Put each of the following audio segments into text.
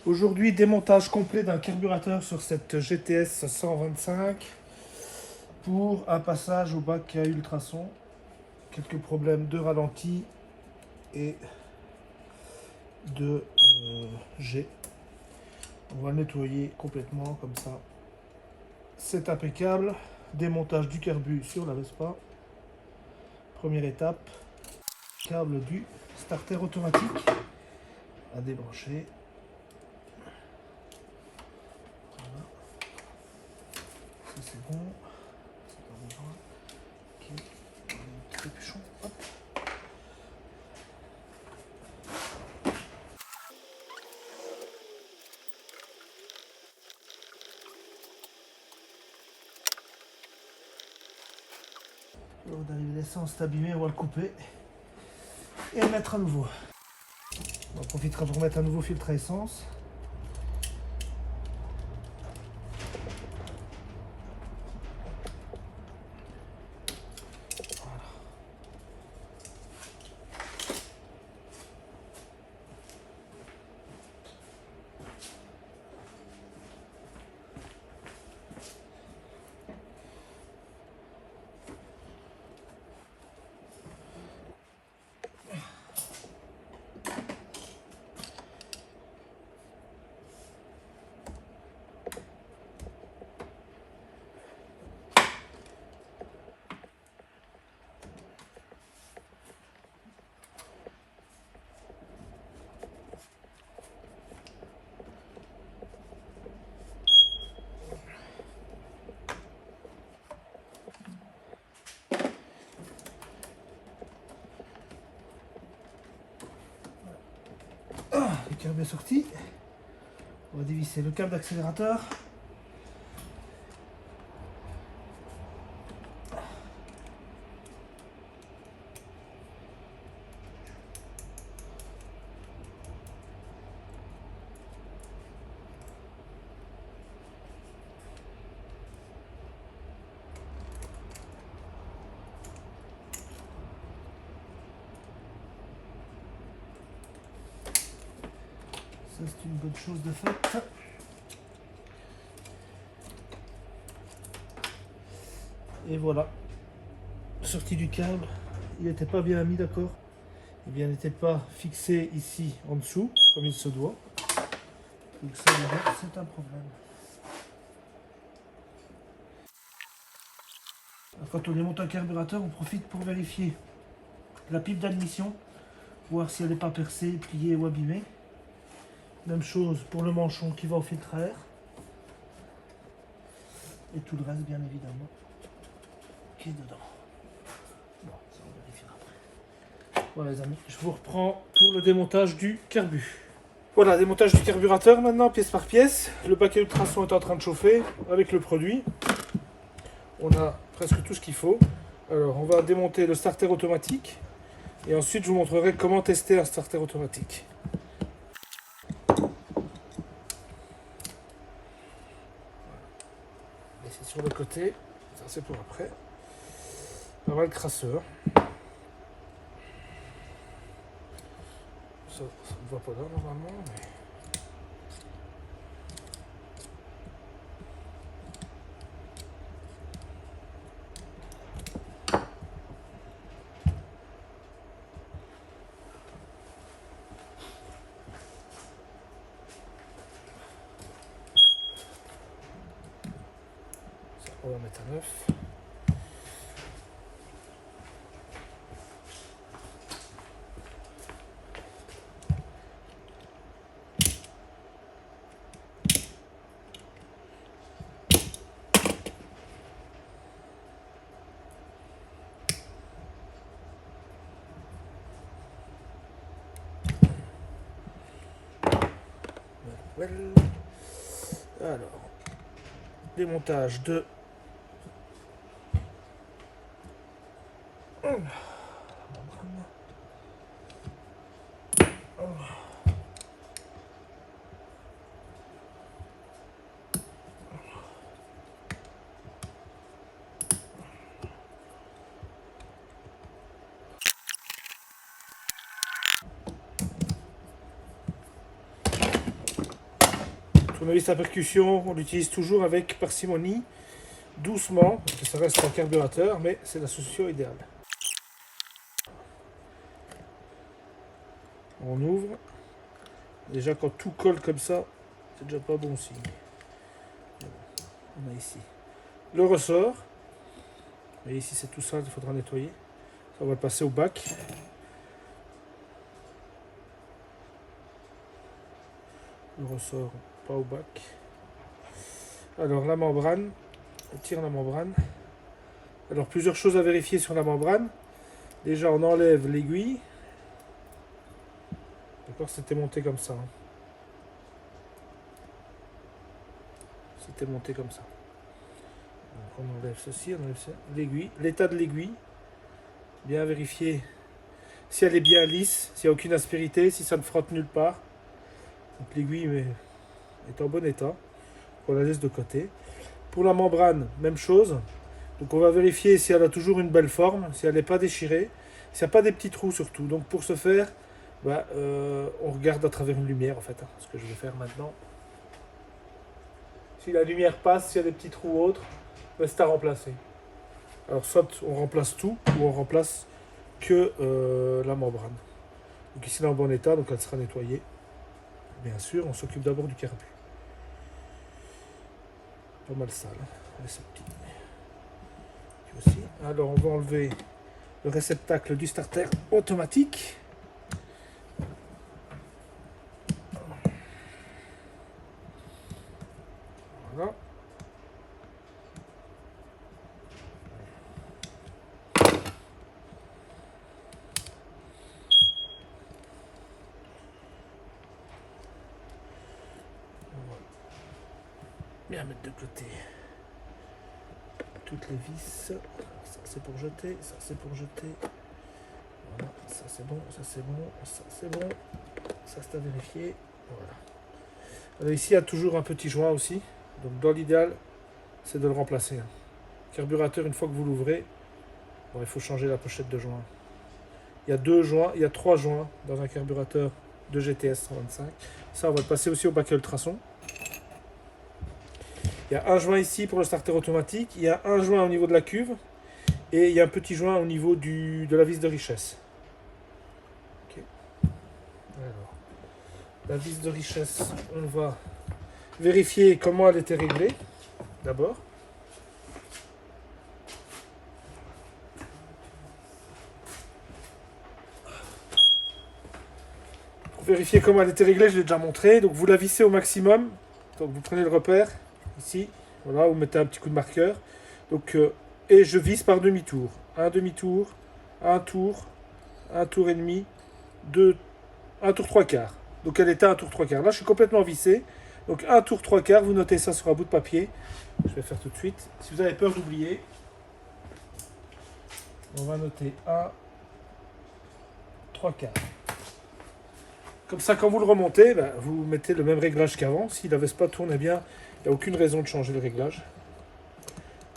Aujourd'hui, démontage complet d'un carburateur sur cette GTS 125 pour un passage au bac à ultrasons. Quelques problèmes de ralenti et de G. On va le nettoyer complètement comme ça. C'est impeccable. Démontage du carbu sur la Vespa. Première étape. Câble du starter automatique à débrancher. Voilà. Ça c'est bon. C'est pas besoin. Ok. On va mettre le capuchon. Hop. L'eau d'essence est abîmée, on va le couper et le mettre à nouveau. On en profitera pour remettre un nouveau filtre à essence. Voilà. Le câble est sorti. On va dévisser le câble d'accélérateur. Ça c'est une bonne chose de faite. Et voilà, sortie du câble, il n'était pas bien mis, d'accord. Eh bien, il n'était pas fixé ici en dessous, comme il se doit. Donc ça, c'est un problème. Quand on démonte un carburateur, on profite pour vérifier la pipe d'admission, voir si elle n'est pas percée, pliée ou abîmée. Même chose pour le manchon qui va au filtre à air. Et tout le reste, bien évidemment, qui est dedans. Bon, ça on vérifiera après. Voilà les amis, je vous reprends pour le démontage du carbu. Voilà, démontage du carburateur maintenant, pièce par pièce. Le bac à ultrasons est en train de chauffer avec le produit. On a presque tout ce qu'il faut. Alors, on va démonter le starter automatique. Et ensuite, je vous montrerai comment tester un starter automatique. Et c'est sur le côté. Ça, c'est pour après. On va le crasseur. Ça ne va pas là, normalement. Mais... on va mettre à neuf. Alors, démontage de Tournevis à percussion, on l'utilise toujours avec parcimonie, doucement, parce que ça reste un carburateur, mais c'est la solution idéale. On ouvre. Déjà quand tout colle comme ça, c'est déjà pas bon signe. On a ici le ressort. Et ici c'est tout sale, il faudra nettoyer. Ça, on va le passer au bac. Le ressort, pas au bac. Alors la membrane, on tire la membrane. Alors plusieurs choses à vérifier sur la membrane. Déjà on enlève l'aiguille. D'accord, c'était monté comme ça. C'était monté comme ça. Donc on enlève ceci, on enlève ça. L'aiguille, l'état de l'aiguille. Bien vérifier si elle est bien lisse, s'il n'y a aucune aspérité, si ça ne frotte nulle part. Donc l'aiguille est en bon état. On la laisse de côté. Pour la membrane, même chose. Donc on va vérifier si elle a toujours une belle forme, si elle n'est pas déchirée, s'il n'y a pas des petits trous surtout. Donc pour ce faire, on regarde à travers une lumière en fait, ce que je vais faire maintenant. Si la lumière passe, s'il y a des petits trous ou autres, c'est à remplacer. Alors soit on remplace tout, ou on remplace que la membrane. Donc ici elle est en bon état, donc elle sera nettoyée. Bien sûr, on s'occupe d'abord du carbu. Pas mal sale. Aussi. Alors on va enlever le réceptacle du starter automatique. Voilà. Bien mettre de côté toutes les vis. Ça c'est pour jeter, ça c'est pour jeter. Voilà, ça c'est bon, ça c'est bon, ça c'est bon. Ça c'est à vérifier. Voilà. Alors ici il y a toujours un petit joint aussi. Donc dans l'idéal, c'est de le remplacer. Le carburateur, une fois que vous l'ouvrez, il faut changer la pochette de joint. Il y a 2 joints, il y a 3 joints dans un carburateur de GTS 125. Ça on va le passer aussi au bac à ultrasons. Il y a un joint ici pour le starter automatique, il y a un joint au niveau de la cuve et il y a un petit joint au niveau de la vis de richesse. Okay. Alors, la vis de richesse, on va vérifier comment elle était réglée d'abord. Pour vérifier comment elle était réglée, je l'ai déjà montré. Donc vous la vissez au maximum. Donc vous prenez le repère. Ici, voilà, vous mettez un petit coup de marqueur. Donc, et je visse par demi-tour. Un demi-tour, un tour et demi, un tour 3/4. Donc elle était un tour 3/4. Là, je suis complètement vissé. Donc un tour 3/4, vous notez ça sur un bout de papier. Je vais faire tout de suite. Si vous avez peur d'oublier, on va noter 1 3/4. Comme ça, quand vous le remontez, vous mettez le même réglage qu'avant. Si la Vespa tourne bien, il n'y a aucune raison de changer le réglage.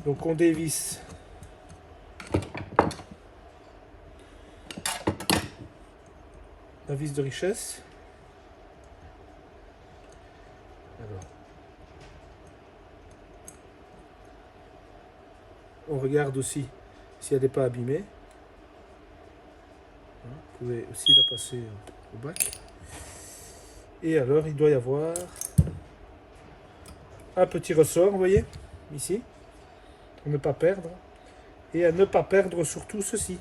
Donc on dévisse la vis de richesse. Alors, on regarde aussi si elle n'est pas abîmée. Vous pouvez aussi la passer au bac. Et alors, il doit y avoir un petit ressort, vous voyez, ici, pour ne pas perdre. Et à ne pas perdre surtout ceci.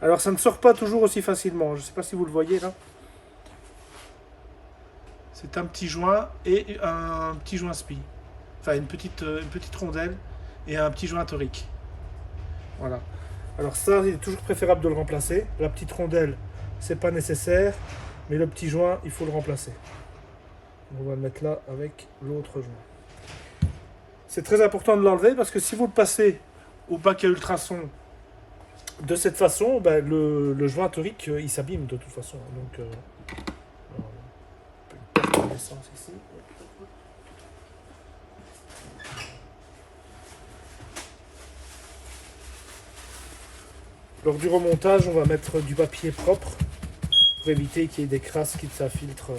Alors, ça ne sort pas toujours aussi facilement. Je ne sais pas si vous le voyez là. C'est un petit joint et un petit joint spi. Enfin, une petite rondelle et un petit joint torique. Voilà. Alors ça, il est toujours préférable de le remplacer. La petite rondelle, c'est pas nécessaire. Mais le petit joint, il faut le remplacer. On va le mettre là avec l'autre joint. C'est très important de l'enlever parce que si vous le passez au bac à ultrasons de cette façon, le joint torique, il s'abîme de toute façon. Donc, une perte d'essence ici. Lors du remontage, on va mettre du papier propre pour éviter qu'il y ait des crasses qui s'infiltrent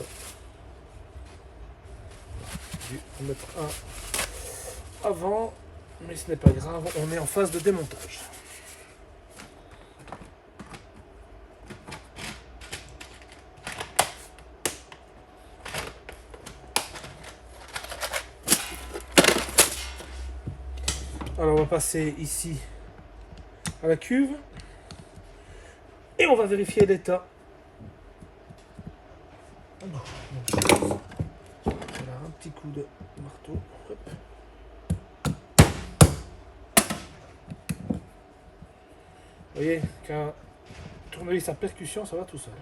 dû en mettre un avant, mais ce n'est pas grave, on est en phase de démontage. Alors on va passer ici à la cuve et on va vérifier l'état. Voilà, un petit coup de marteau. Hop. Vous voyez qu'un tournevis à percussion, ça va tout seul.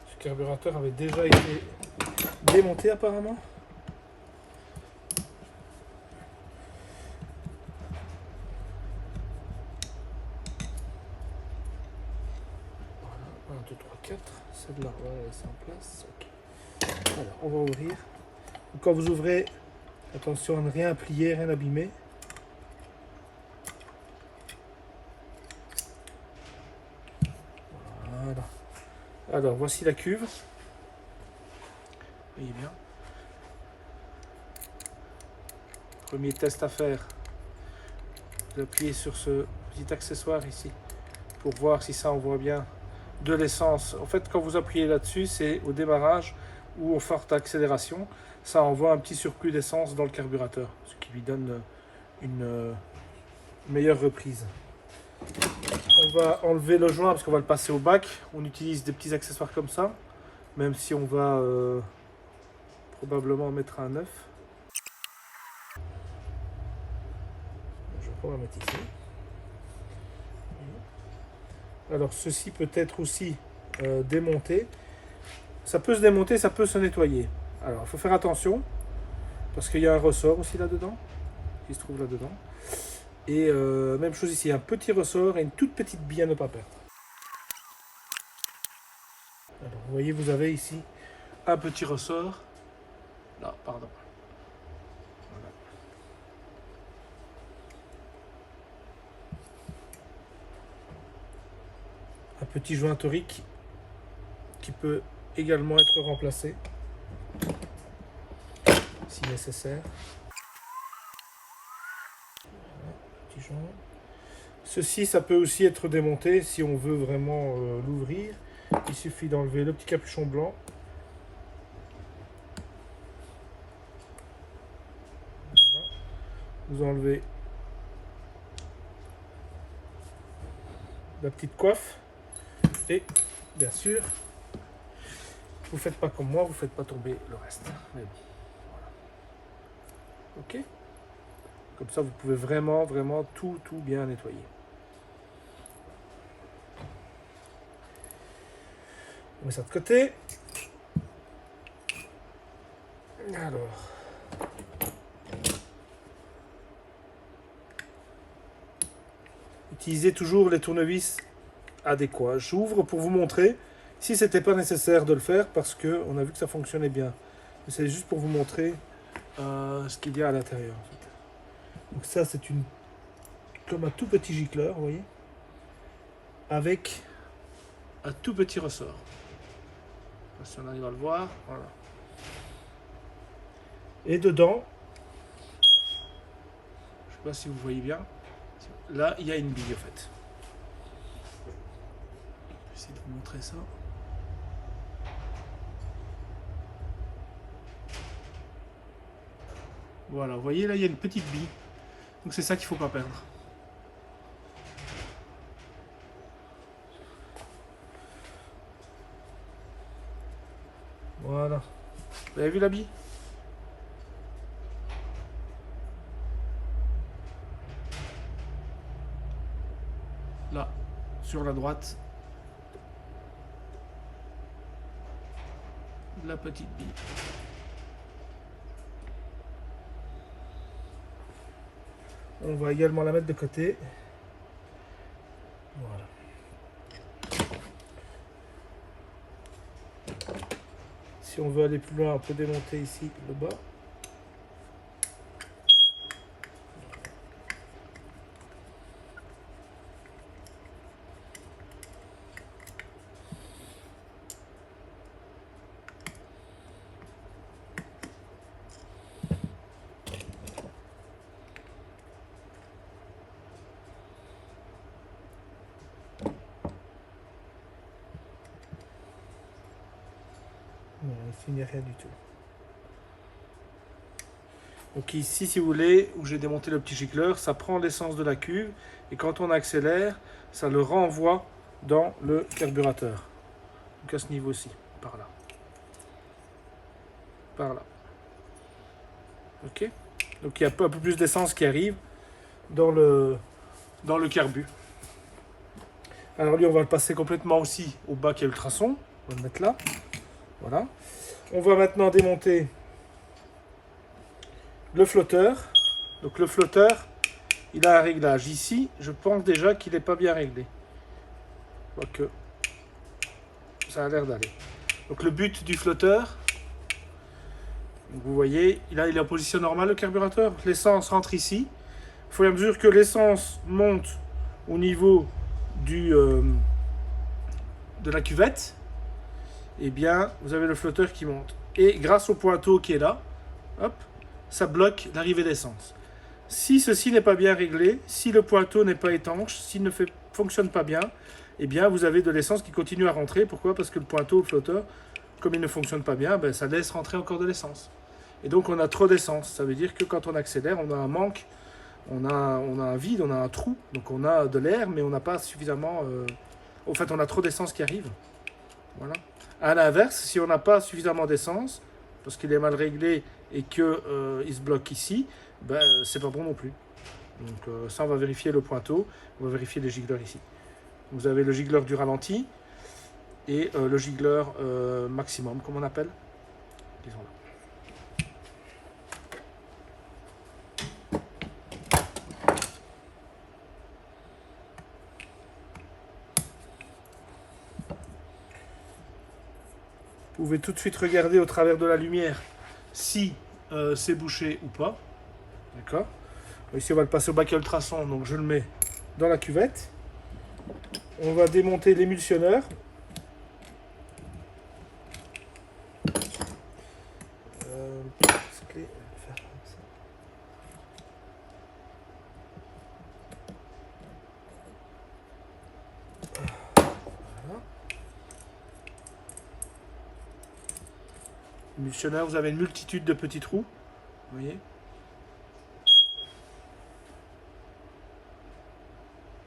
Ce carburateur avait déjà été démonté apparemment. Voilà, 1, 2, 3, 4. Celle-là, on va la laisser en place. Okay. Alors, on va ouvrir. Quand vous ouvrez, attention à ne rien plier, rien abîmer. Voilà. Alors, voici la cuve. Vous voyez bien. Premier test à faire. Vous appuyez sur ce petit accessoire ici pour voir si ça envoie bien de l'essence. En fait, quand vous appuyez là-dessus, c'est au démarrage ou en forte accélération. Ça envoie un petit surplus d'essence dans le carburateur, ce qui lui donne une meilleure reprise. On va enlever le joint parce qu'on va le passer au bac. On utilise des petits accessoires comme ça, même si on va probablement mettre un neuf. Je vais la mettre ici. Alors ceci peut être aussi démonté. Ça peut se démonter, ça peut se nettoyer. Alors il faut faire attention parce qu'il y a un ressort aussi là-dedans qui se trouve là-dedans. Et même chose ici, un petit ressort et une toute petite bille à ne pas perdre. Alors, vous voyez, vous avez ici un petit ressort. Là, pardon. Voilà. Un petit joint torique qui peut également être remplacé si nécessaire. Ceci, ça peut aussi être démonté si on veut vraiment l'ouvrir. Il suffit d'enlever le petit capuchon blanc. Voilà. Vous enlevez la petite coiffe. Et bien sûr, vous ne faites pas comme moi, vous ne faites pas tomber le reste. Mais bon, voilà. Ok ? Comme ça, vous pouvez vraiment tout bien nettoyer. On met ça de côté. Alors. Utilisez toujours les tournevis adéquats. J'ouvre pour vous montrer si c'était pas nécessaire de le faire parce qu'on a vu que ça fonctionnait bien. C'est juste pour vous montrer ce qu'il y a à l'intérieur. En fait. Donc ça, c'est comme un tout petit gicleur, vous voyez, avec un tout petit ressort. Si on arrive à le voir, voilà. Et dedans, je ne sais pas si vous voyez bien, là, il y a une bille en fait. Je vais essayer de vous montrer ça. Voilà, vous voyez, là, il y a une petite bille. Donc c'est ça qu'il ne faut pas perdre. Voilà. Vous avez vu la bille ? Là, sur la droite, la petite bille. On va également la mettre de côté. Voilà. Si on veut aller plus loin, on peut démonter ici le bas. Non, ici il n'y a rien du tout. Donc ici, si vous voulez, où j'ai démonté le petit gicleur, ça prend l'essence de la cuve et quand on accélère, ça le renvoie dans le carburateur. Donc à ce niveau-ci, par là. Par là. Ok. Donc il y a un peu plus d'essence qui arrive dans le carbu. Alors lui, on va le passer complètement aussi au bac à ultrasons. On va le mettre là. Voilà. On va maintenant démonter le flotteur. Donc le flotteur, il a un réglage ici. Je pense déjà qu'il n'est pas bien réglé. Quoique, ça a l'air d'aller. Donc le but du flotteur, vous voyez, il est en position normale le carburateur. L'essence rentre ici. Au fur et à mesure que l'essence monte au niveau de la cuvette, eh bien, vous avez le flotteur qui monte. Et grâce au pointeau qui est là, hop, ça bloque l'arrivée d'essence. Si ceci n'est pas bien réglé, si le pointeau n'est pas étanche, s'il ne fonctionne pas bien, eh bien, vous avez de l'essence qui continue à rentrer. Pourquoi? Parce que le pointeau, le flotteur, comme il ne fonctionne pas bien, ben, ça laisse rentrer encore de l'essence. Et donc, on a trop d'essence. Ça veut dire que quand on accélère, on a un manque, on a un vide, on a un trou. Donc, on a de l'air, mais on n'a pas suffisamment... En fait, on a trop d'essence qui arrive. Voilà. À l'inverse, si on n'a pas suffisamment d'essence, parce qu'il est mal réglé et qu'il se bloque ici, ben, c'est pas bon non plus. Donc ça, on va vérifier le pointeau, on va vérifier les gicleurs ici. Vous avez le gicleur du ralenti et le gicleur maximum, comme on appelle. Disons là. Vous pouvez tout de suite regarder au travers de la lumière si c'est bouché ou pas. D'accord. Ici, on va le passer au bac à ultrasons, donc je le mets dans la cuvette. On va démonter l'émulsionneur. L'émulsionneur, vous avez une multitude de petits trous. Vous voyez?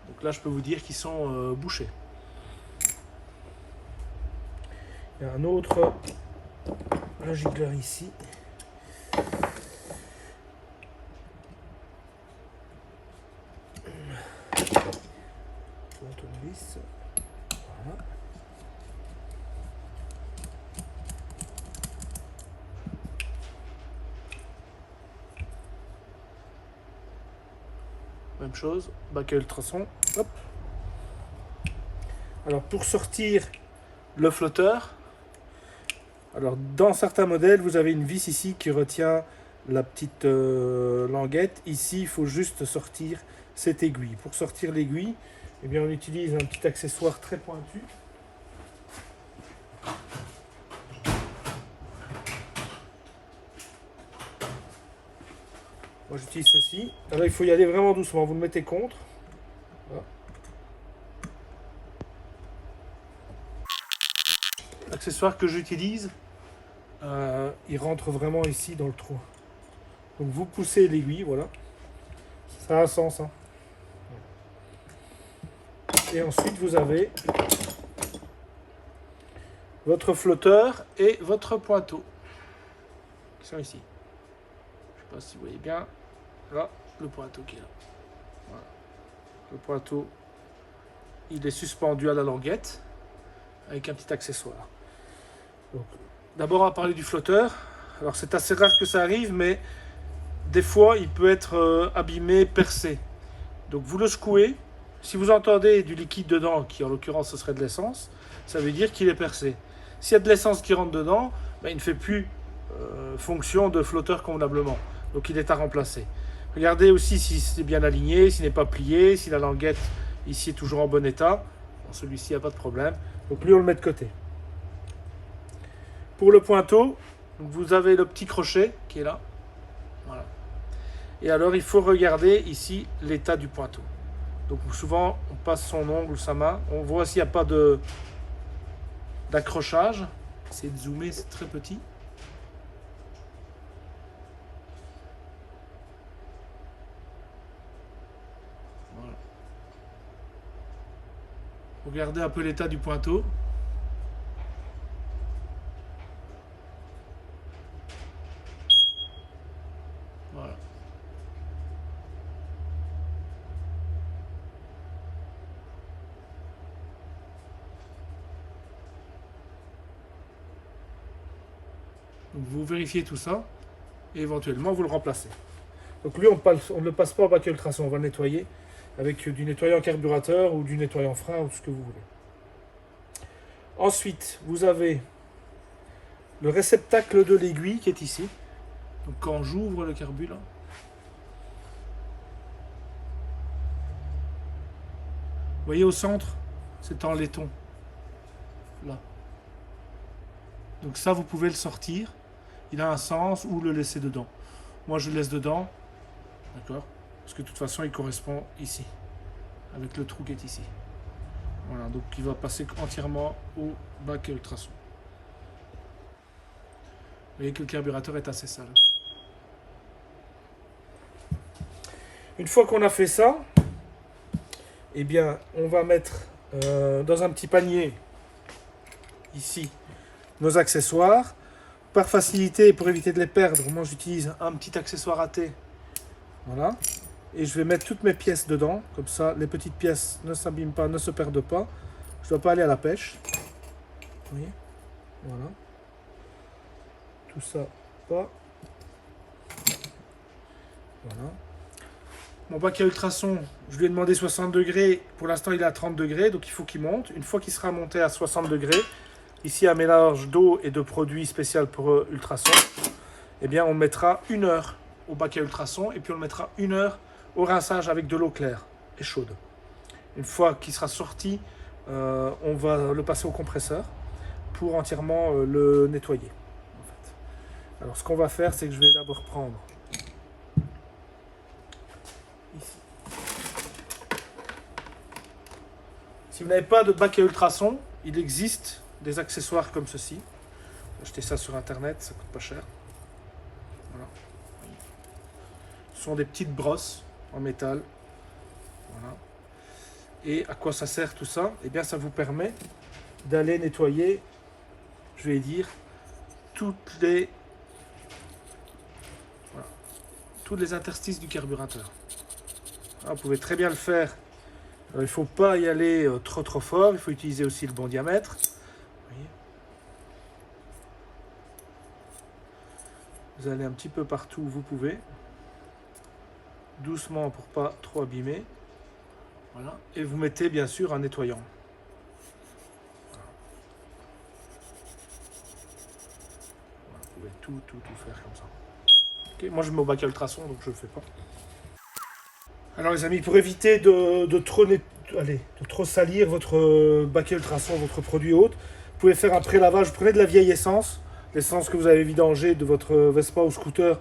Donc là, je peux vous dire qu'ils sont bouchés. Il y a un autre gicleur ici. Tournevis. Voilà. Même chose, bac à ultrasons. Hop. Alors pour sortir le flotteur, alors dans certains modèles, vous avez une vis ici qui retient la petite languette. Ici, il faut juste sortir cette aiguille. Pour sortir l'aiguille, eh bien, on utilise un petit accessoire très pointu. Moi, j'utilise ceci. Alors, il faut y aller vraiment doucement. Vous le mettez contre. Voilà. L'accessoire que j'utilise, il rentre vraiment ici dans le trou. Donc, vous poussez l'aiguille, voilà. Ça a un sens, hein. Et ensuite, vous avez votre flotteur et votre pointeau qui sont ici. Je ne sais pas si vous voyez bien. Là, le pointeau qui est là. Voilà. Le pointeau, il est suspendu à la languette avec un petit accessoire. D'abord, on va parler du flotteur. Alors, c'est assez rare que ça arrive, mais des fois, il peut être abîmé, percé. Donc, vous le secouez. Si vous entendez du liquide dedans, qui en l'occurrence ce serait de l'essence, ça veut dire qu'il est percé. S'il y a de l'essence qui rentre dedans, ben, il ne fait plus fonction de flotteur convenablement. Donc il est à remplacer. Regardez aussi si c'est bien aligné, s'il n'est pas plié, si la languette ici est toujours en bon état. Bon, celui-ci, il n'y a pas de problème. Donc lui, on le met de côté. Pour le pointeau, vous avez le petit crochet qui est là. Voilà. Et alors, il faut regarder ici l'état du pointeau. Donc souvent, on passe son ongle, sa main. On voit s'il n'y a pas d'accrochage. Essayez de zoomer, c'est très petit. Voilà. Regardez un peu l'état du pointeau. Voilà. Donc vous vérifiez tout ça et éventuellement vous le remplacez. Donc lui, on ne le passe pas au bac à ultrasons, on va le nettoyer avec du nettoyant carburateur ou du nettoyant frein ou ce que vous voulez. Ensuite, vous avez le réceptacle de l'aiguille qui est ici. Donc quand j'ouvre le carbu là, vous voyez au centre, c'est en laiton. Là. Donc ça, vous pouvez le sortir. Il a un sens ou le laisser dedans. Moi, je le laisse dedans. D'accord? Parce que de toute façon, il correspond ici. Avec le trou qui est ici. Voilà, donc il va passer entièrement au bac à ultrasons. Vous voyez que le carburateur est assez sale. Une fois qu'on a fait ça, eh bien, on va mettre dans un petit panier, ici, nos accessoires. Par facilité et pour éviter de les perdre, moi j'utilise un petit accessoire à thé. Voilà. Et je vais mettre toutes mes pièces dedans. Comme ça, les petites pièces ne s'abîment pas, ne se perdent pas. Je ne dois pas aller à la pêche. Vous voyez? Voilà. Tout ça, pas. Voilà. Mon bac à ultrasons, je lui ai demandé 60 degrés. Pour l'instant, il est à 30 degrés, donc il faut qu'il monte. Une fois qu'il sera monté à 60 degrés, ici un mélange d'eau et de produits spéciaux pour ultrasons, eh bien on mettra 1 heure au bac à ultrasons et puis on le mettra 1 heure au rinçage avec de l'eau claire et chaude. Une fois qu'il sera sorti, on va le passer au compresseur pour entièrement le nettoyer. En fait. Alors ce qu'on va faire, c'est que je vais d'abord prendre ici. Si vous n'avez pas de bac à ultrasons, il existe des accessoires comme ceci. Achetez ça sur internet, ça coûte pas cher. Voilà. Ce sont des petites brosses en métal. Voilà. Et à quoi ça sert tout ça? Eh bien, ça vous permet d'aller nettoyer, je vais dire, tous les interstices du carburateur. Alors, vous pouvez très bien le faire. Il ne faut pas y aller trop fort. Il faut utiliser aussi le bon diamètre. Vous allez un petit peu partout où vous pouvez. Doucement pour pas trop abîmer. Voilà. Et vous mettez bien sûr un nettoyant. Voilà. Vous pouvez tout faire comme ça. Okay. Moi je mets au bac à ultrasons donc je le fais pas. Alors les amis, pour éviter de trop salir votre bac à ultrasons, votre produit haute, vous pouvez faire un pré-lavage. Vous prenez de la vieille essence, l'essence que vous avez vidangée de votre Vespa ou scooter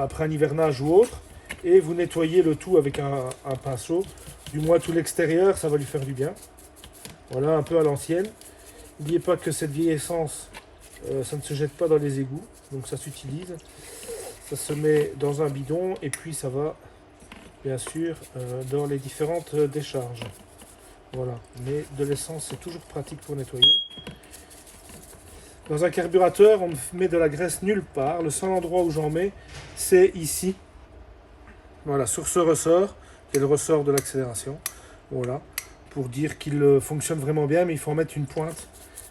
après un hivernage ou autre, et vous nettoyez le tout avec un pinceau. Du moins tout l'extérieur, ça va lui faire du bien. Voilà, un peu à l'ancienne. N'oubliez pas que cette vieille essence, ça ne se jette pas dans les égouts, donc ça s'utilise. Ça se met dans un bidon et puis ça va bien sûr dans les différentes décharges. Voilà, mais de l'essence c'est toujours pratique pour nettoyer. Dans un carburateur, on ne met de la graisse nulle part. Le seul endroit où j'en mets, c'est ici. Voilà, sur ce ressort, qui est le ressort de l'accélération. Voilà, pour dire qu'il fonctionne vraiment bien, mais il faut en mettre une pointe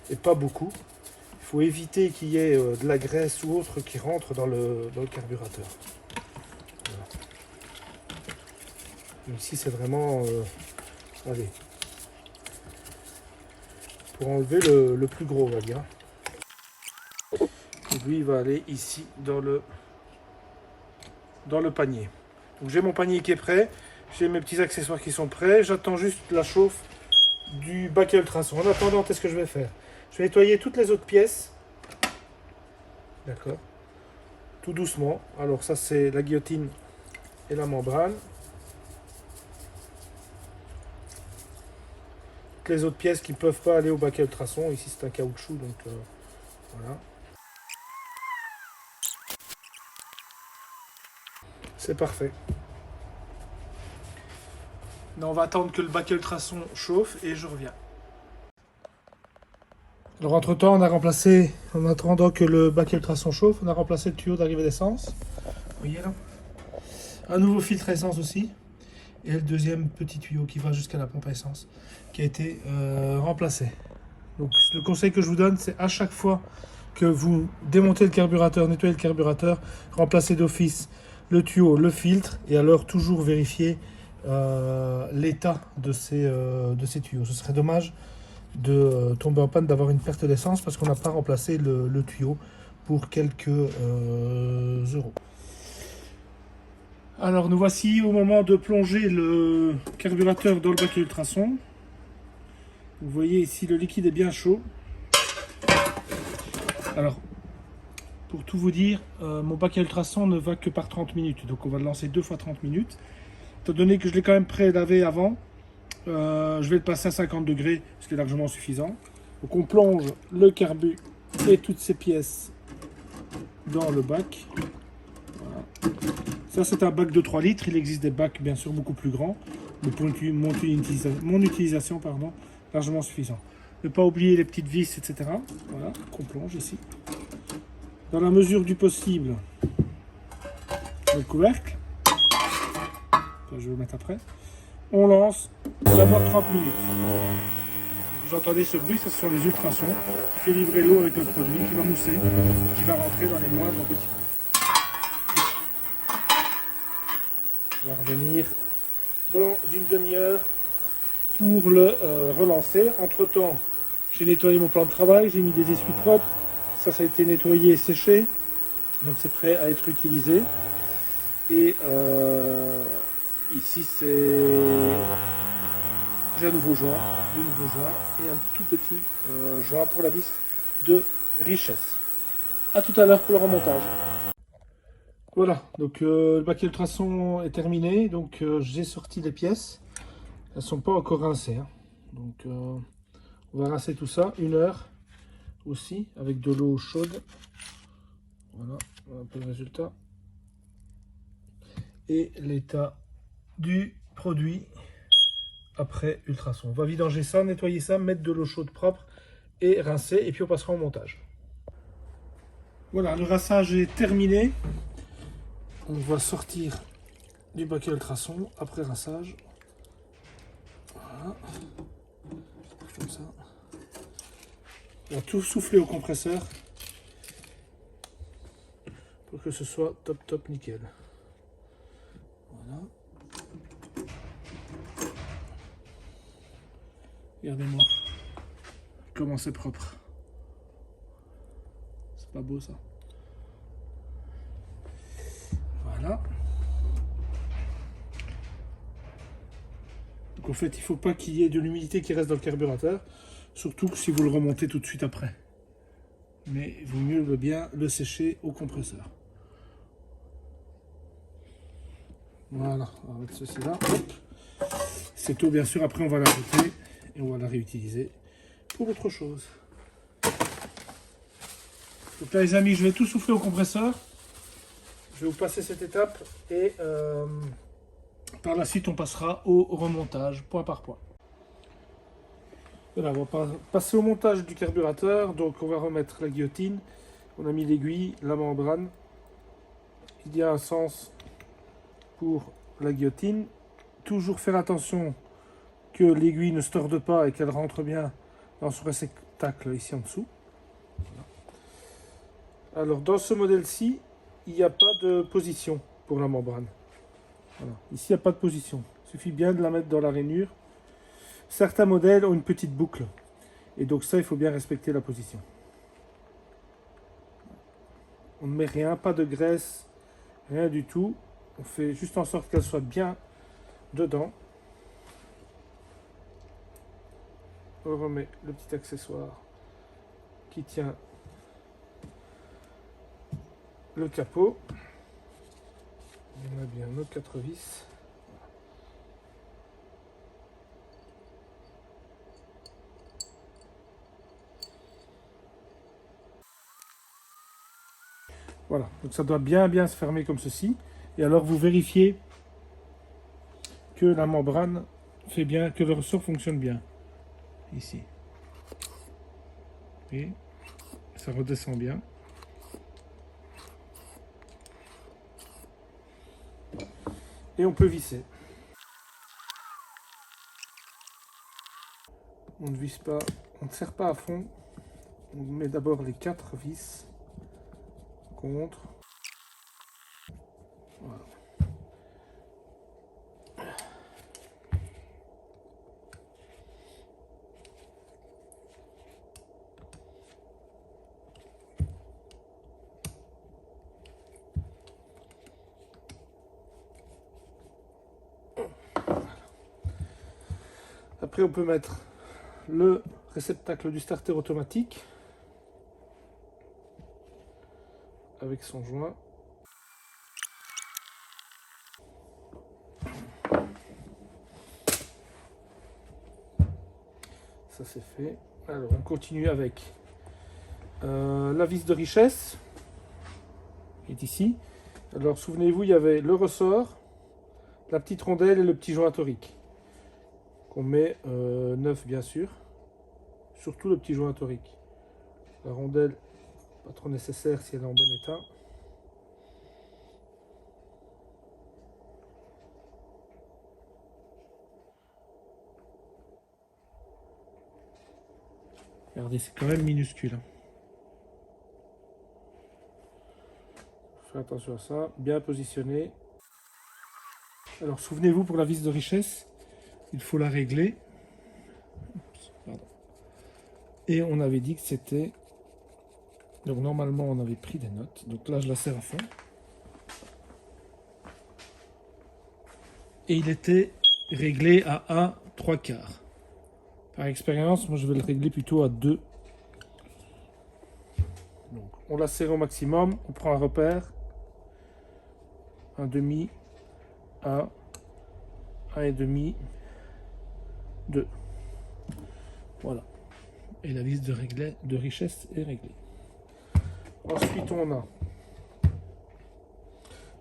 et pas beaucoup. Il faut éviter qu'il y ait de la graisse ou autre qui rentre dans le carburateur. Voilà. Ici, c'est vraiment... allez. Pour enlever le plus gros, on va dire. Et lui, il va aller ici dans le panier. Donc j'ai mon panier qui est prêt. J'ai mes petits accessoires qui sont prêts. J'attends juste la chauffe du bac à ultrasons. En attendant, qu'est-ce que je vais faire? Je vais nettoyer toutes les autres pièces. D'accord. Tout doucement. Alors ça, c'est la guillotine et la membrane. Toutes les autres pièces qui ne peuvent pas aller au bac à ultrasons. Ici, c'est un caoutchouc, donc voilà. C'est parfait. On va attendre que le bac à ultrasons chauffe et je reviens. Alors entre temps, on a remplacé, en attendant que le bac à ultrasons chauffe, on a remplacé le tuyau d'arrivée d'essence. Vous voyez là? Un nouveau filtre à essence aussi. Et le deuxième petit tuyau qui va jusqu'à la pompe à essence qui a été remplacé. Donc le conseil que je vous donne, c'est à chaque fois que vous démontez le carburateur, nettoyez le carburateur, remplacez d'office le tuyau, le filtre, et alors toujours vérifier l'état de ces tuyaux. Ce serait dommage de tomber en panne, d'avoir une perte d'essence parce qu'on n'a pas remplacé le tuyau pour quelques euros. Alors nous voici au moment de plonger le carburateur dans le bac à ultrasons. Vous voyez ici le liquide est bien chaud. Alors pour tout vous dire, mon bac à ultrasons ne va que par 30 minutes. Donc on va le lancer 2 fois 30 minutes. Étant donné que je l'ai quand même pré-lavé avant, je vais le passer à 50 degrés, ce qui est largement suffisant. Donc on plonge le carbu et toutes ces pièces dans le bac. Voilà. Ça c'est un bac de 3 litres, il existe des bacs bien sûr beaucoup plus grands, mais pour mon utilisation, largement suffisant. Ne pas oublier les petites vis, etc. Voilà, qu'on plonge ici. Dans la mesure du possible, le couvercle. Ça, je vais le mettre après. On lance d'abord 30 minutes. Vous entendez ce bruit, ça ce sont les ultrasons qui fait livrer l'eau avec le produit, qui va mousser, qui va rentrer dans les moindres petits trous. On va revenir dans une demi-heure pour le relancer. Entre temps, j'ai nettoyé mon plan de travail, j'ai mis des essuie propres. Ça a été nettoyé et séché. Donc c'est prêt à être utilisé. Et ici j'ai un nouveau joint, deux nouveaux joints et un tout petit joint pour la vis de richesse. A tout à l'heure pour le remontage. Voilà, donc le bac à ultrasons est terminé, donc j'ai sorti les pièces. Elles ne sont pas encore rincées, hein. Donc on va rincer tout ça, 1 heure aussi, avec de l'eau chaude. Voilà, un peu le résultat. Et l'état du produit après ultrasons. On va vidanger ça, nettoyer ça, mettre de l'eau chaude propre et rincer, et puis on passera au montage. Voilà, le rinçage est terminé. On va sortir du bac à ultrasons après rinçage. Voilà. Comme ça. On va tout souffler au compresseur pour que ce soit top nickel. Voilà. Regardez-moi comment c'est propre. C'est pas beau ça. Voilà. Donc en fait, il ne faut pas qu'il y ait de l'humidité qui reste dans le carburateur, surtout si vous le remontez tout de suite après. Mais il vaut mieux bien le sécher au compresseur. Voilà, on va mettre ceci là. Cette eau, bien sûr, après on va la jeter et on va la réutiliser pour autre chose. Donc là les amis, je vais tout souffler au compresseur. Je vais vous passer cette étape et par la suite on passera au remontage point par point. Voilà, on va passer au montage du carburateur. Donc on va remettre la guillotine. On a mis l'aiguille, la membrane. Il y a un sens pour la guillotine. Toujours faire attention que l'aiguille ne se torde pas et qu'elle rentre bien dans son réceptacle ici en dessous. Voilà. Alors dans ce modèle-ci, il n'y a pas de position pour la membrane. Voilà. Ici, il n'y a pas de position. Il suffit bien de la mettre dans la rainure. Certains modèles ont une petite boucle. Et donc ça, il faut bien respecter la position. On ne met rien, pas de graisse, rien du tout. On fait juste en sorte qu'elle soit bien dedans. On remet le petit accessoire qui tient le capot. On a bien nos 4 vis. Voilà, donc ça doit bien se fermer comme ceci. Et alors vous vérifiez que la membrane fait bien, que le ressort fonctionne bien. Ici. Et ça redescend bien. Et on peut visser. On ne visse pas, on ne serre pas à fond. On met d'abord les 4 vis contre. Voilà. Après, on peut mettre le réceptacle du starter automatique avec son joint. Ça c'est fait. Alors, on continue avec la vis de richesse qui est ici. Alors, souvenez-vous, il y avait le ressort, la petite rondelle et le petit joint torique qu'on met neuf bien sûr, surtout le petit joint torique. La rondelle, pas trop nécessaire si elle est en bon état. Regardez, c'est quand même minuscule. Faites attention à ça, bien positionné. Alors souvenez-vous, pour la vis de richesse, il faut la régler. Pardon. Et on avait dit que c'était... Donc normalement on avait pris des notes. Donc là je la serre à fond. Et il était réglé à 1 3/4. Par expérience, moi je vais le régler plutôt à 2. Donc on la serre au maximum, on prend un repère. 1,5, 1, 1,5, 2. Voilà. Et la vis de richesse est réglée. Ensuite, on a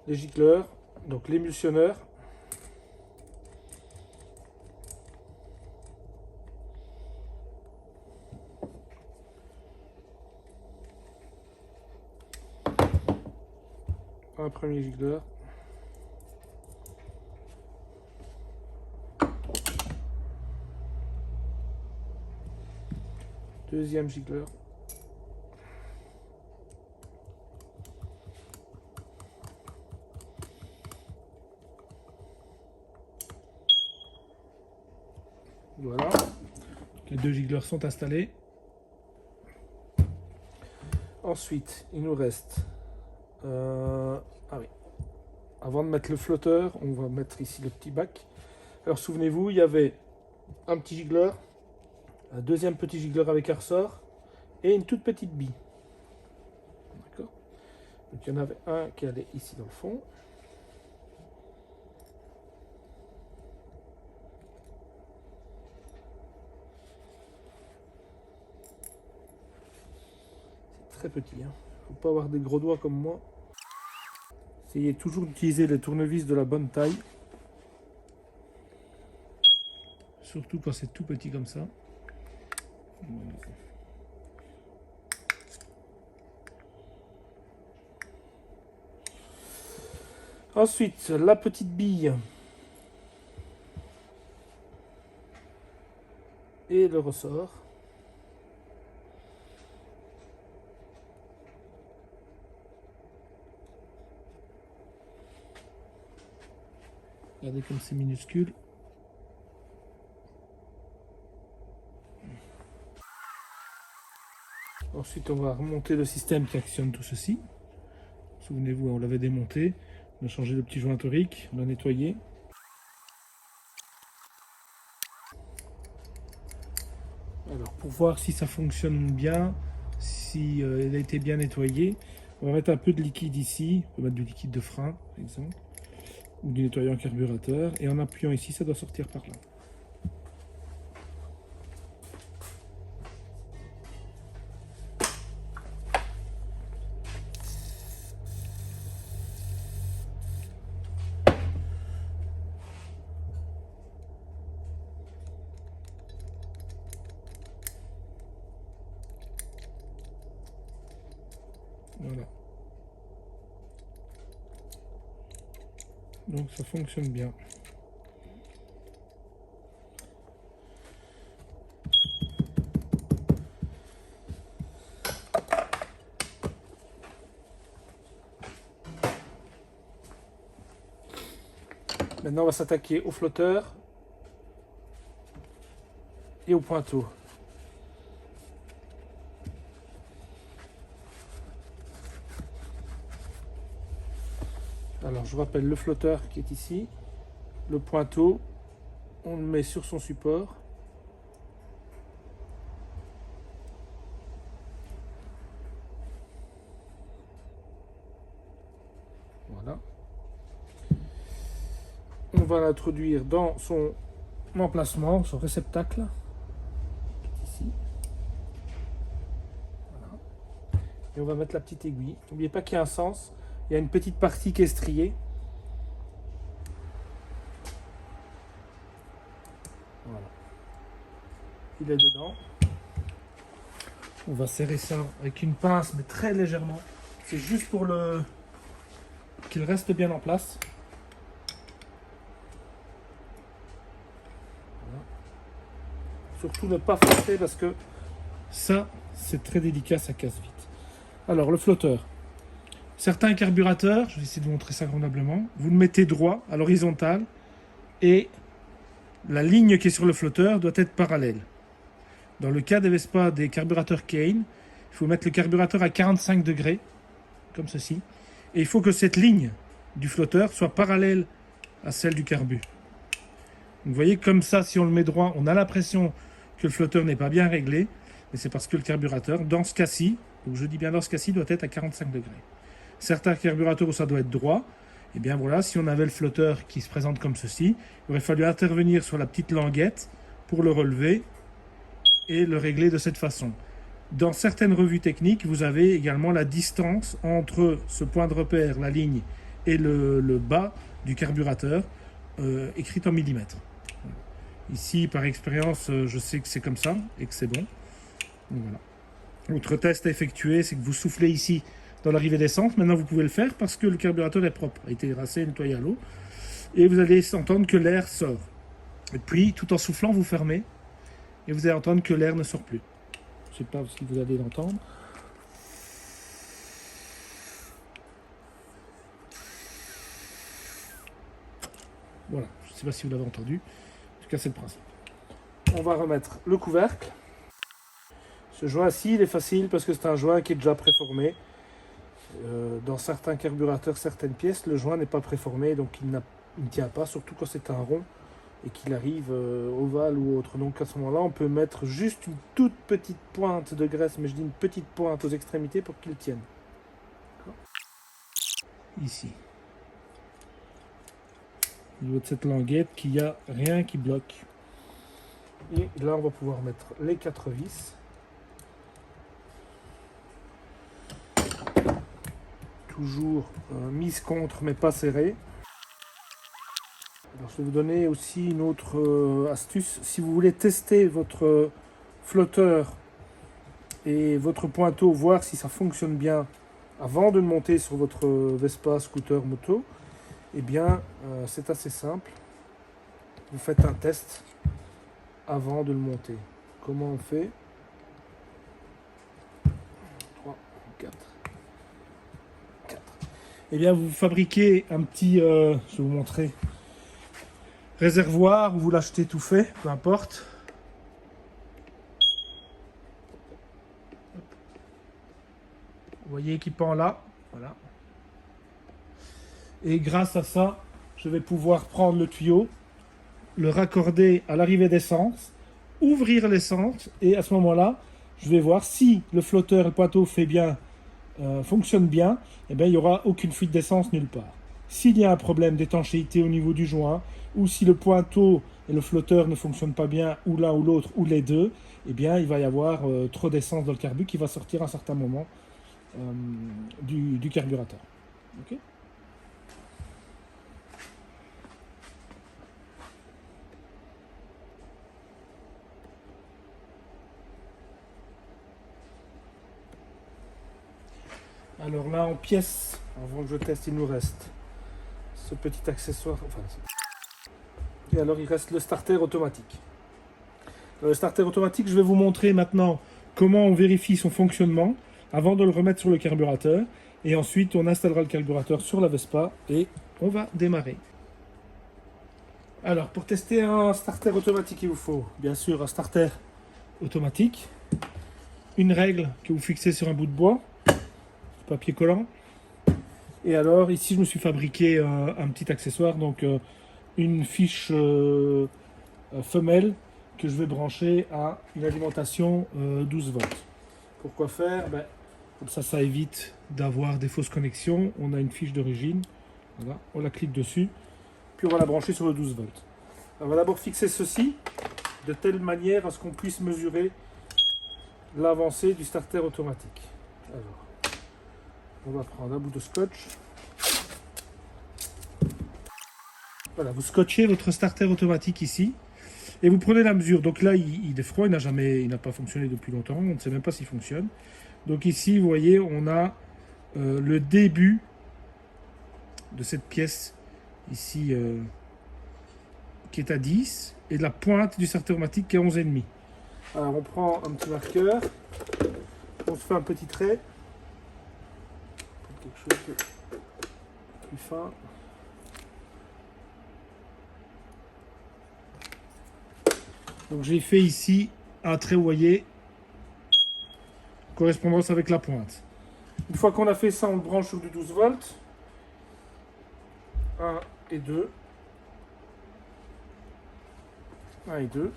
les gicleurs, donc l'émulsionneur. Un premier gicleur. Deuxième gicleur. Voilà. Les 2 gicleurs sont installés. Ensuite, il nous reste... ah oui. Avant de mettre le flotteur, on va mettre ici le petit bac. Alors souvenez-vous, il y avait un petit gicleur, un deuxième petit gicleur avec un ressort et une toute petite bille. D'accord. Donc il y en avait un qui allait ici dans le fond. C'est très petit. Faut pas avoir des gros doigts comme moi. Essayez toujours d'utiliser les tournevis de la bonne taille. Surtout quand c'est tout petit comme ça. Voilà. Ensuite, la petite bille et le ressort. Regardez comme c'est minuscule. Ensuite, on va remonter le système qui actionne tout ceci. Souvenez-vous, on l'avait démonté, on a changé le petit joint torique, on l'a nettoyé. Alors pour voir si ça fonctionne bien, si elle a été bien nettoyée, on va mettre un peu de liquide ici, on peut mettre du liquide de frein par exemple, ou du nettoyant carburateur, et en appuyant ici, ça doit sortir par là. Voilà. Donc ça fonctionne bien. Maintenant on va s'attaquer au flotteur et au pointeau. Alors je vous rappelle le flotteur qui est ici, le pointeau, on le met sur son support. Voilà. On va l'introduire dans son emplacement, son réceptacle. Ici. Voilà. Et on va mettre la petite aiguille. N'oubliez pas qu'il y a un sens. Il y a une petite partie qui est striée. Voilà. Il est dedans. On va serrer ça avec une pince, mais très légèrement. C'est juste pour le qu'il reste bien en place. Voilà. Surtout ne pas forcer parce que ça, c'est très délicat, ça casse vite. Alors, le flotteur. Certains carburateurs, je vais essayer de vous montrer ça convenablement, vous le mettez droit à l'horizontale et la ligne qui est sur le flotteur doit être parallèle. Dans le cas des Vespa, des carburateurs Kane, il faut mettre le carburateur à 45 degrés, comme ceci, et il faut que cette ligne du flotteur soit parallèle à celle du carbu. Vous voyez, comme ça, si on le met droit, on a l'impression que le flotteur n'est pas bien réglé, mais c'est parce que le carburateur, dans ce cas-ci, donc je dis bien dans ce cas-ci, doit être à 45 degrés. Certains carburateurs où ça doit être droit, et bien voilà, si on avait le flotteur qui se présente comme ceci, il aurait fallu intervenir sur la petite languette pour le relever et le régler de cette façon. Dans certaines revues techniques, vous avez également la distance entre ce point de repère, la ligne, et le bas du carburateur, écrite en millimètres. Ici, par expérience, je sais que c'est comme ça et que c'est bon. Donc, voilà. Autre test à effectuer, c'est que vous soufflez ici dans l'arrivée d'essence. Maintenant, vous pouvez le faire parce que le carburateur est propre, a été rincé et nettoyé à l'eau. Et vous allez entendre que l'air sort. Et puis, tout en soufflant, vous fermez. Et vous allez entendre que l'air ne sort plus. Je ne sais pas si vous allez l'entendre. Voilà, je ne sais pas si vous l'avez entendu. En tout cas, c'est le principe. On va remettre le couvercle. Ce joint-ci, il est facile parce que c'est un joint qui est déjà préformé. Dans certains carburateurs, certaines pièces, le joint n'est pas préformé, donc il ne tient pas, surtout quand c'est un rond et qu'il arrive ovale ou autre. Donc à ce moment-là, on peut mettre juste une toute petite pointe de graisse, mais je dis une petite pointe aux extrémités pour qu'il tienne. Ici. Au niveau de cette languette, qu'il n'y a rien qui bloque. Et là, on va pouvoir mettre les 4 vis. Toujours mise contre, mais pas serrée. Alors, je vais vous donner aussi une autre astuce. Si vous voulez tester votre flotteur et votre pointeau, voir si ça fonctionne bien avant de le monter sur votre Vespa, scooter, moto, eh bien, c'est assez simple. Vous faites un test avant de le monter. Comment on fait? 3, 4. Eh bien, vous fabriquez un petit, je vais vous montrer, réservoir, vous l'achetez tout fait, peu importe. Vous voyez équipant là, voilà. Et grâce à ça, je vais pouvoir prendre le tuyau, le raccorder à l'arrivée d'essence, ouvrir l'essence, et à ce moment-là, je vais voir si le flotteur et le pointeau fonctionne bien, et bien il n'y aura aucune fuite d'essence nulle part. S'il y a un problème d'étanchéité au niveau du joint, ou si le pointeau et le flotteur ne fonctionnent pas bien, ou l'un ou l'autre, ou les deux, eh bien il va y avoir trop d'essence dans le carbu qui va sortir à un certain moment du carburateur. Okay. Alors là, en pièces, avant que je teste, il nous reste ce petit accessoire. Et alors, il reste le starter automatique. Le starter automatique, je vais vous montrer maintenant comment on vérifie son fonctionnement avant de le remettre sur le carburateur. Et ensuite, on installera le carburateur sur la Vespa et on va démarrer. Alors, pour tester un starter automatique, il vous faut bien sûr un starter automatique, une règle que vous fixez sur un bout de bois, papier collant. Et alors ici je me suis fabriqué un petit accessoire, donc une fiche femelle que je vais brancher à une alimentation 12 volts. Pourquoi faire? Comme ça évite d'avoir des fausses connexions. On a une fiche d'origine, voilà, on la clique dessus, puis on va la brancher sur le 12 volts. On va d'abord fixer ceci de telle manière à ce qu'on puisse mesurer l'avancée du starter automatique. Alors, on va prendre un bout de scotch. Voilà, vous scotchez votre starter automatique ici et vous prenez la mesure. Donc là, il est froid, il n'a pas fonctionné depuis longtemps, on ne sait même pas s'il fonctionne. Donc ici, vous voyez, on a le début de cette pièce ici qui est à 10 et la pointe du starter automatique qui est à 11,5. Alors on prend un petit marqueur, on se fait un petit trait. Quelque chose de plus fin. Donc j'ai fait ici un trait, vous voyez, correspondance avec la pointe. Une fois qu'on a fait ça, on le branche sur du 12 volts. 1 et 2. 1 et 2.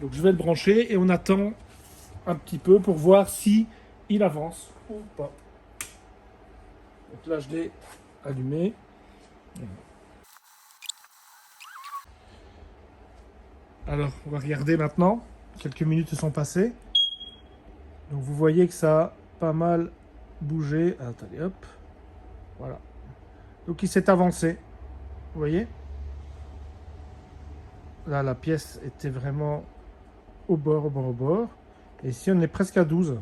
Donc je vais le brancher et on attend un petit peu pour voir si il avance ou pas. Donc là, je l'ai allumé. Alors, on va regarder maintenant. Quelques minutes sont passées. Donc, vous voyez que ça a pas mal bougé. Attendez, hop. Voilà. Donc, il s'est avancé. Vous voyez? Là, la pièce était vraiment au bord, au bord, au bord. Et ici, on est presque à 12.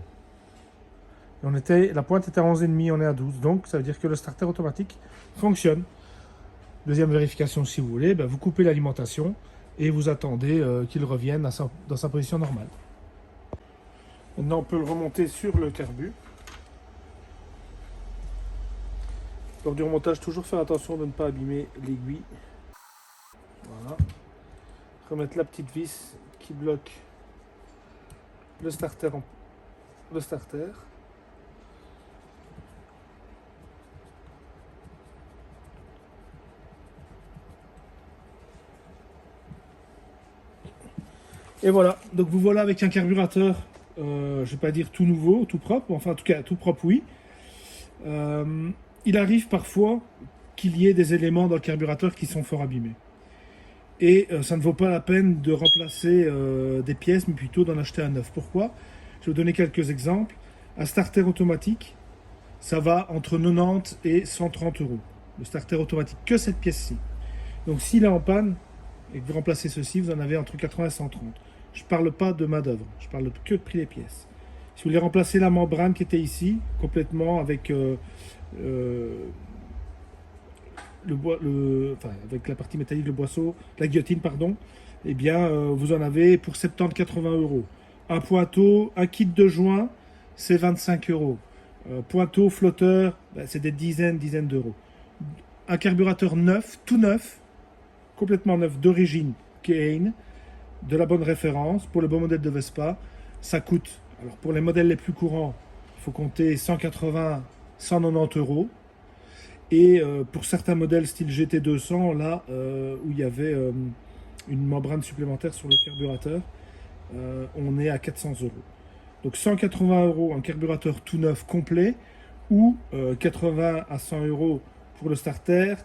La pointe était à 11,5, on est à 12. Donc, ça veut dire que le starter automatique fonctionne. Deuxième vérification, si vous voulez, vous coupez l'alimentation et vous attendez qu'il revienne dans sa position normale. Maintenant, on peut le remonter sur le carbu. Lors du remontage, toujours faire attention de ne pas abîmer l'aiguille. Voilà. Remettre la petite vis qui bloque le starter. Et voilà, donc vous voilà avec un carburateur, je ne vais pas dire tout nouveau, tout propre, enfin en tout cas tout propre oui. Il arrive parfois qu'il y ait des éléments dans le carburateur qui sont fort abîmés. Et ça ne vaut pas la peine de remplacer des pièces, mais plutôt d'en acheter un neuf. Pourquoi? Je vais vous donner quelques exemples. Un starter automatique, ça va entre 90 et 130 €. Le starter automatique, que cette pièce-ci. Donc s'il est en panne, et que vous remplacez ceci, vous en avez entre 80 et 130. Je ne parle pas de main d'œuvre, je parle que de prix des pièces. Si vous voulez remplacer la membrane qui était ici, complètement avec avec la partie métallique, le boisseau, la guillotine, pardon, eh bien, vous en avez pour 70-80 €. Un pointeau, un kit de joint, c'est 25 €. Pointeau, flotteur, c'est des dizaines d'euros. Un carburateur neuf, tout neuf, complètement neuf, d'origine Kane, de la bonne référence, pour le bon modèle de Vespa, ça coûte, alors pour les modèles les plus courants, il faut compter 180-190 €. Et pour certains modèles style GT200, là où il y avait une membrane supplémentaire sur le carburateur, on est à 400 euros. Donc 180 euros un carburateur tout neuf complet, ou 80 à 100 euros pour le starter,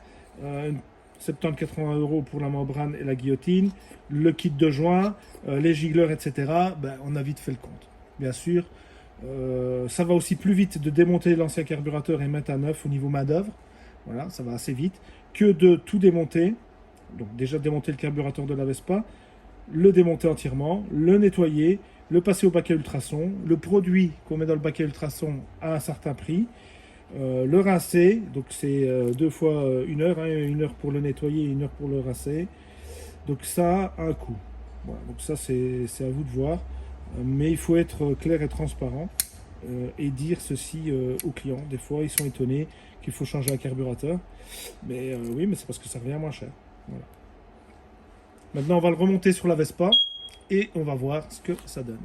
70-80 euros pour la membrane et la guillotine, le kit de joint, les gigleurs, etc. Ben, on a vite fait le compte. Bien sûr, ça va aussi plus vite de démonter l'ancien carburateur et mettre un neuf au niveau main d'œuvre. Voilà, ça va assez vite, que de tout démonter. Donc déjà démonter le carburateur de la Vespa, le démonter entièrement, le nettoyer, le passer au bac à ultrasons, le produit qu'on met dans le bac à ultrasons à un certain prix, le rincer, donc c'est 2 fois 1 heure, hein, 1 heure pour le nettoyer et 1 heure pour le rincer. Donc ça a un coût. Voilà, donc ça c'est à vous de voir, mais il faut être clair et transparent et dire ceci aux clients. Des fois ils sont étonnés qu'il faut changer un carburateur, mais oui, mais c'est parce que ça revient moins cher. Voilà. Maintenant on va le remonter sur la Vespa et on va voir ce que ça donne.